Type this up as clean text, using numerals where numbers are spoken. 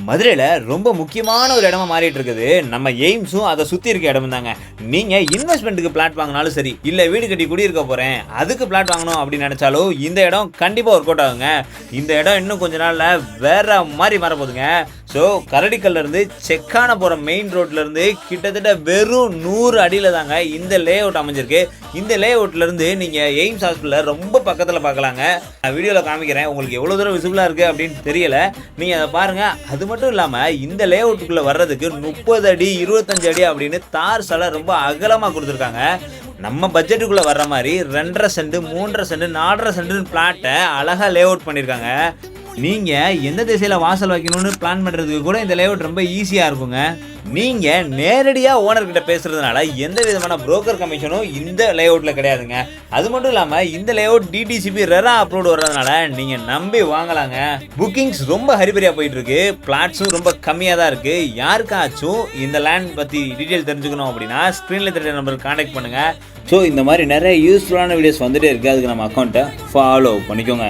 மதுரையில் ரொம்ப முக்கியமான ஒரு இடமா மாறிட்டு இருக்குது நம்ம எய்ம்ஸும் அதை சுற்றி இருக்க இடம் தாங்க. நீங்கள் இன்வெஸ்ட்மெண்ட்டுக்கு பிளாட் வாங்கினாலும் சரி, இல்லை வீடு கட்டி குடியிருக்க போகிறேன் அதுக்கு பிளாட் வாங்கணும் அப்படின்னு நினச்சாலும் இந்த இடம் கண்டிப்பாக ஒர்க் அவுட் ஆகுங்க. இந்த இடம் இன்னும் கொஞ்ச நாளில் வேற மாதிரி மாறப்போகுதுங்க. ஸோ கரடிக்கல்லேருந்து செக்கான போகிற மெயின் ரோட்லேருந்து கிட்டத்தட்ட வெறும் 100 அடியில் தாங்க இந்த லே அவுட் அமைஞ்சிருக்கு. இந்த லே அவுட்லேருந்து நீங்கள் எய்ம்ஸ் ஹாஸ்பிட்டலில் ரொம்ப பக்கத்தில் பார்க்கலாங்க. நான் வீடியோவில் காமிக்கிறேன், உங்களுக்கு எவ்வளோ தூரம் விசிபிளாக இருக்குது அப்படின்னு தெரியல, நீங்கள் அதை பாருங்கள். அது மட்டும் இல்லாமல் இந்த லே அவுட்டுக்குள்ளே வர்றதுக்கு 30 அடி 25 அடி அப்படின்னு தார் சாலை ரொம்ப அகலமாக கொடுத்துருக்காங்க. நம்ம பட்ஜெட்டுக்குள்ளே வர்ற மாதிரி 2.5 சென்ட் 3.5 சென்ட் 4.5 சென்ட் பிளாட்டை அழகாக லே அவுட் பண்ணியிருக்காங்க. நீங்கள் எந்த திசையில் வாசல் வைக்கணும்னு பிளான் பண்ணுறதுக்கு கூட இந்த லே அவுட் ரொம்ப ஈஸியாக இருக்குங்க. நீங்கள் நேரடியாக ஓனர்கிட்ட பேசுகிறதுனால எந்த விதமான புரோக்கர் கமிஷனும் இந்த லே அவுட்டில் கிடையாதுங்க. அது மட்டும் இல்லாமல் இந்த lay out DTCP RERA approved வர்றதுனால நீங்கள் நம்பி வாங்கலாங்க. புக்கிங்ஸ் ரொம்ப ஹரிபரியாக போயிட்டுருக்கு, பிளாட்ஸும் ரொம்ப கம்மியாக தான் இருக்குது. யாருக்காச்சும் இந்த லேண்ட் பற்றி டீட்டெயில் தெரிஞ்சுக்கணும் அப்படின்னா ஸ்க்ரீனில் தெரிஞ்ச நம்பருக்கு கான்டாக்ட் பண்ணுங்கள். ஸோ இந்த மாதிரி நிறைய யூஸ்ஃபுல்லான வீடியோஸ் வந்துகிட்டே இருக்குது, அதுக்கு நம்ம அக்கௌண்ட்டை ஃபாலோ பண்ணிக்கோங்க.